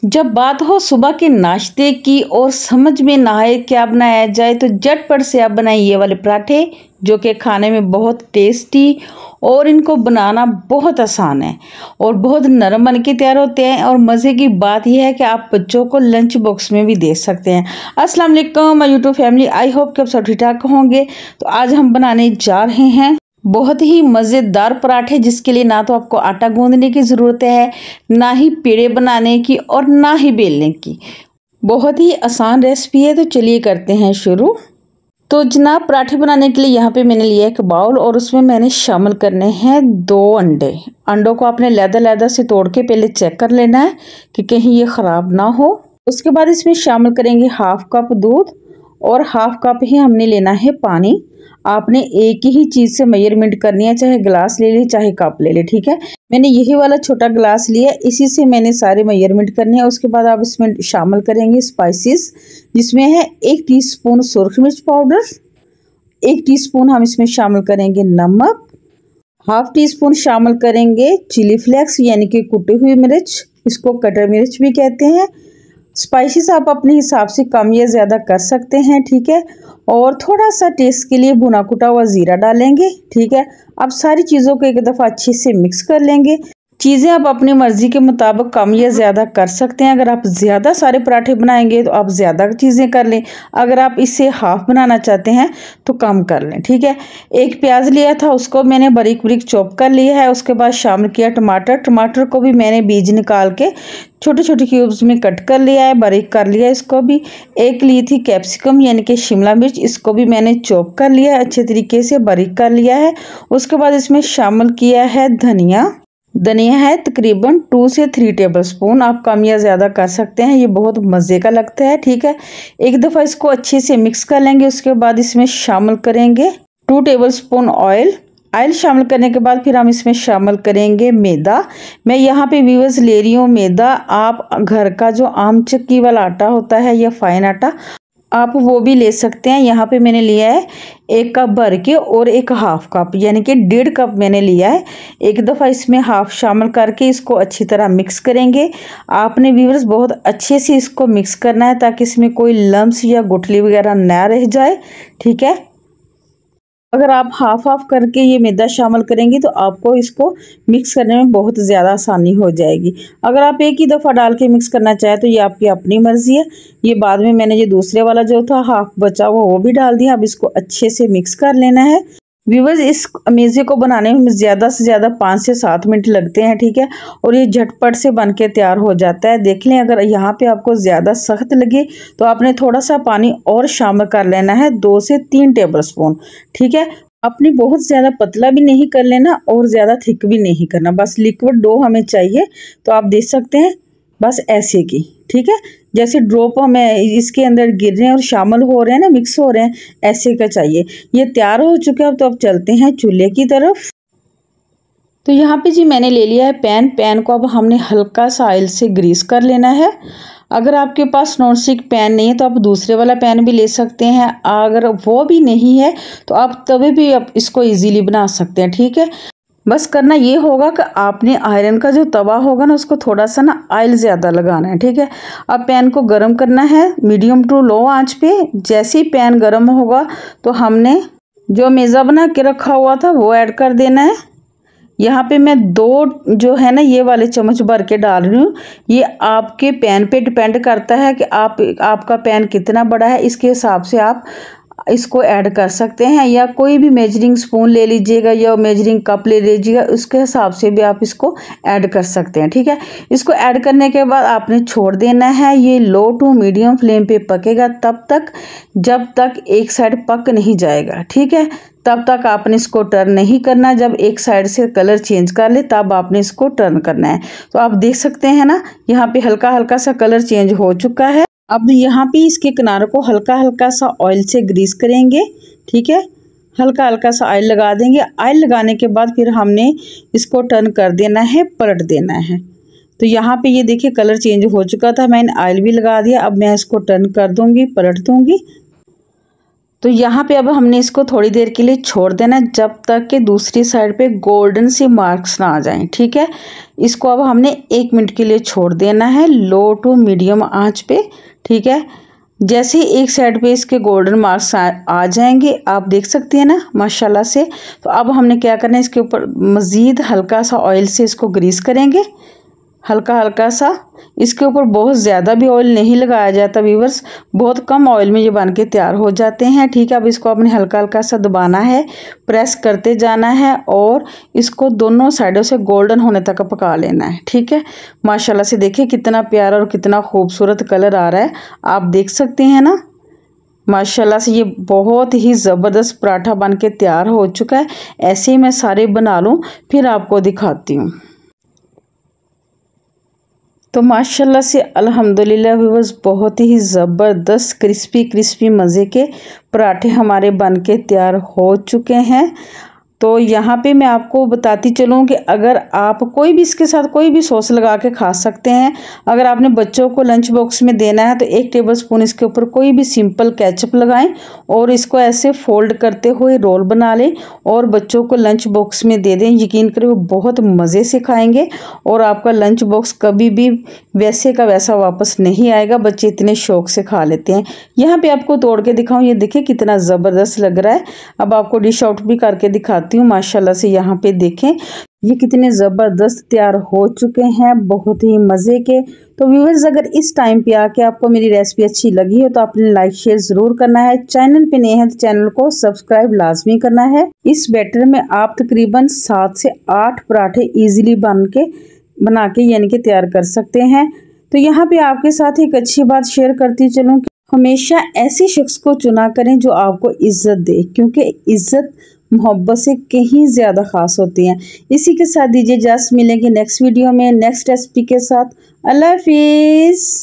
जब बात हो सुबह के नाश्ते की और समझ में ना आए क्या बनाया जाए तो झटपट से आप बनाइए ये वाले पराठे, जो कि खाने में बहुत टेस्टी और इनको बनाना बहुत आसान है और बहुत नरम बन के तैयार होते हैं। और मज़े की बात यह है कि आप बच्चों को लंच बॉक्स में भी दे सकते हैं। अस्सलाम वालेकुम my YouTube family, I hope कि आप सब ठीक ठाक होंगे। तो आज हम बनाने जा रहे हैं बहुत ही मज़ेदार पराठे, जिसके लिए ना तो आपको आटा गूंदने की ज़रूरत है, ना ही पेड़े बनाने की और ना ही बेलने की। बहुत ही आसान रेसिपी है। तो चलिए करते हैं शुरू। तो जनाब, पराठे बनाने के लिए यहाँ पे मैंने लिया एक बाउल और उसमें मैंने शामिल करने हैं 2 अंडे। अंडों को आपने लैदा से तोड़ के पहले चेक कर लेना है कि कहीं ये ख़राब ना हो। उसके बाद इसमें शामिल करेंगे 1/2 कप दूध और 1/2 कप ही हमने लेना है पानी। आपने एक ही चीज़ से मेजरमेंट करनी है, चाहे गिलास ले ले चाहे कप ले ले, ठीक है। मैंने यही वाला छोटा गिलास लिया, इसी से मैंने सारे मेजरमेंट करनी है। उसके बाद आप इसमें शामिल करेंगे स्पाइसेस, जिसमें है 1 टीस्पून सुरख मिर्च पाउडर, 1 टीस्पून हम इसमें शामिल करेंगे नमक, 1/2 टीस्पून शामिल करेंगे चिली फ्लेक्स यानी कि कुटी हुई मिर्च, इसको कटर मिर्च भी कहते हैं। स्पाइसेस आप अपने हिसाब से कम या ज़्यादा कर सकते हैं, ठीक है। और थोड़ा सा टेस्ट के लिए भुना कुटा हुआ ज़ीरा डालेंगे, ठीक है। अब सारी चीज़ों को एक दफ़ा अच्छे से मिक्स कर लेंगे। चीज़ें आप अपनी मर्ज़ी के मुताबिक कम या ज़्यादा कर सकते हैं। अगर आप ज़्यादा सारे पराठे बनाएंगे तो आप ज़्यादा चीज़ें कर लें, अगर आप इससे हाफ़ बनाना चाहते हैं तो कम कर लें, ठीक है। एक प्याज लिया था, उसको मैंने बारीक बारीक चॉप कर लिया है। उसके बाद शामिल किया टमाटर को भी मैंने बीज निकाल के छोटे छोटे क्यूब्स में कट कर लिया है, बारीक कर लिया है इसको भी। एक ली थी कैप्सिकम यानी कि शिमला मिर्च, इसको भी मैंने चॉप कर लिया है, अच्छे तरीके से बारीक कर लिया है। उसके बाद इसमें शामिल किया है धनिया है तकरीबन 2 से 3 टेबलस्पून, आप कम या ज़्यादा कर सकते हैं, ये बहुत मज़े का लगता है, ठीक है। एक दफ़ा इसको अच्छे से मिक्स कर लेंगे। उसके बाद इसमें शामिल करेंगे 2 टेबलस्पून ऑयल शामिल करने के बाद फिर हम इसमें शामिल करेंगे मैदा। मैं यहाँ पे व्यूअर्स ले रही हूँ मैदा, आप घर का जो आम चक्की वाला आटा होता है या फाइन आटा आप वो भी ले सकते हैं। यहाँ पे मैंने लिया है 1 कप भर के और 1/2 कप यानी कि 1.5 कप मैंने लिया है। एक दफ़ा इसमें हाफ शामिल करके इसको अच्छी तरह मिक्स करेंगे। आपने व्यूअर्स बहुत अच्छे से इसको मिक्स करना है ताकि इसमें कोई लम्स या गुठली वगैरह ना रह जाए, ठीक है। अगर आप हाफ करके ये मैदा शामिल करेंगे तो आपको इसको मिक्स करने में बहुत ज़्यादा आसानी हो जाएगी। अगर आप एक ही दफ़ा डाल के मिक्स करना चाहें तो ये आपकी अपनी मर्ज़ी है। ये बाद में मैंने ये दूसरे वाला जो था हाफ बचा हुआ वो भी डाल दिया। अब इसको अच्छे से मिक्स कर लेना है। व्यूअर्स, इस अमेज़े को बनाने में ज़्यादा से ज़्यादा 5 से 7 मिनट लगते हैं, ठीक है। और ये झटपट से बन के तैयार हो जाता है। देख लें, अगर यहाँ पे आपको ज़्यादा सख्त लगे तो आपने थोड़ा सा पानी और शामिल कर लेना है, 2 से 3 टेबलस्पून, ठीक है। आपने बहुत ज़्यादा पतला भी नहीं कर लेना और ज़्यादा थिक भी नहीं करना, बस लिक्विड डो हमें चाहिए। तो आप देख सकते हैं बस ऐसे की, ठीक है। जैसे ड्रॉप हमें इसके अंदर गिर रहे हैं और शामिल हो रहे हैं ना, मिक्स हो रहे हैं, ऐसे का चाहिए। ये तैयार हो चुका है। तो अब चलते हैं चूल्हे की तरफ। तो यहाँ पे जी मैंने ले लिया है पैन को अब हमने हल्का सा ऑयल से ग्रीस कर लेना है। अगर आपके पास नॉन स्टिक पैन नहीं है तो आप दूसरे वाला पैन भी ले सकते हैं। अगर वो भी नहीं है तो आप तवे भी आप इसको इजीली बना सकते हैं, ठीक है। बस करना ये होगा कि आपने आयरन का जो तवा होगा ना, उसको थोड़ा सा ना ऑयल ज़्यादा लगाना है, ठीक है। अब पैन को गर्म करना है मीडियम टू लो आंच पे। जैसे ही पैन गर्म होगा तो हमने जो मेज़ा बना के रखा हुआ था वो ऐड कर देना है। यहाँ पे मैं 2 जो है ना ये वाले चम्मच भर के डाल रही हूँ। ये आपके पैन पे डिपेंड करता है कि आपका पैन कितना बड़ा है, इसके हिसाब से आप इसको ऐड कर सकते हैं। या कोई भी मेजरिंग स्पून ले लीजिएगा या मेजरिंग कप ले लीजिएगा, उसके हिसाब से भी आप इसको ऐड कर सकते हैं, ठीक है। इसको ऐड करने के बाद आपने छोड़ देना है। ये लो टू मीडियम फ्लेम पे पकेगा तब तक जब तक एक साइड पक नहीं जाएगा, ठीक है। तब तक आपने इसको टर्न नहीं करना। जब एक साइड से कलर चेंज कर ले तब आपने इसको टर्न करना है। तो आप देख सकते हैं ना, यहाँ पे हल्का हल्का सा कलर चेंज हो चुका है। अब यहाँ पे इसके किनारों को हल्का हल्का सा ऑयल से ग्रीस करेंगे, ठीक है। हल्का हल्का सा ऑयल लगा देंगे। ऑयल लगाने के बाद फिर हमने इसको टर्न कर देना है, पलट देना है। तो यहाँ पे ये देखिए कलर चेंज हो चुका था, मैंने ऑयल भी लगा दिया। अब मैं इसको टर्न कर दूंगी, पलट दूंगी। तो यहाँ पे अब हमने इसको थोड़ी देर के लिए छोड़ देना है, जब तक कि दूसरी साइड पे गोल्डन सी मार्क्स ना आ जाएं। ठीक है, इसको अब हमने 1 मिनट के लिए छोड़ देना है लो टू मीडियम आंच पे। ठीक है, जैसे ही एक साइड पे इसके गोल्डन मार्क्स आ जाएंगे, आप देख सकते हैं ना माशाल्लाह से। तो अब हमने क्या करना है, इसके ऊपर मज़ीद हल्का सा ऑयल से इसको ग्रीस करेंगे, हल्का हल्का सा। इसके ऊपर बहुत ज़्यादा भी ऑयल नहीं लगाया जाता व्यूअर्स, बहुत कम ऑयल में ये बन के तैयार हो जाते हैं। ठीक है, अब इसको आपने हल्का हल्का सा दबाना है, प्रेस करते जाना है और इसको दोनों साइडों से गोल्डन होने तक पका लेना है। ठीक है, माशाल्लाह से देखिए कितना प्यारा और कितना खूबसूरत कलर आ रहा है, आप देख सकते हैं ना। माशाल्लाह से ये बहुत ही ज़बरदस्त पराठा बन के तैयार हो चुका है। ऐसे ही मैं सारे बना लूँ फिर आपको दिखाती हूँ। तो माशाल्लाह से अल्हम्दुलिल्लाह व्यूअर्स, बहुत ही ज़बरदस्त क्रिस्पी क्रिस्पी मज़े के पराठे हमारे बन के तैयार हो चुके हैं। तो यहाँ पे मैं आपको बताती चलूँ कि अगर आप कोई भी इसके साथ कोई भी सॉस लगा के खा सकते हैं। अगर आपने बच्चों को लंच बॉक्स में देना है तो 1 टेबलस्पून इसके ऊपर कोई भी सिंपल केचप लगाएं और इसको ऐसे फोल्ड करते हुए रोल बना लें और बच्चों को लंच बॉक्स में दे दें। यकीन करें वो बहुत मज़े से खाएंगे और आपका लंच बॉक्स कभी भी वैसे का वैसा वापस नहीं आएगा। बच्चे इतने शौक से खा लेते हैं। यहाँ पे आपको तोड़ के दिखाऊँ, ये देखिए कितना ज़बरदस्त लग रहा है। अब आपको डिश आउट भी करके दिखाती हूँ। माशाल्लाह से यहाँ पे देखें ये कितने ज़बरदस्त तैयार हो चुके हैं, बहुत ही मज़े के। तो व्यूअर्स, अगर इस टाइम पे आके आपको मेरी रेसिपी अच्छी लगी हो तो आपने लाइक शेयर ज़रूर करना है। चैनल पे नए हैं तो चैनल को सब्सक्राइब लाजमी करना है। इस बैटर में आप तकरीबन 7 से 8 पराठे ईजिली बना के यानी कि तैयार कर सकते हैं। तो यहाँ पे आपके साथ एक अच्छी बात शेयर करती चलूँ कि हमेशा ऐसे शख्स को चुना करें जो आपको इज्जत दे, क्योंकि इज्जत मोहब्बत से कहीं ज़्यादा ख़ास होती हैं। इसी के साथ दीजिए इजाज़त, मिलेंगे नेक्स्ट वीडियो में नेक्स्ट रेसिपी के साथ। अल्लाह हाफिज़।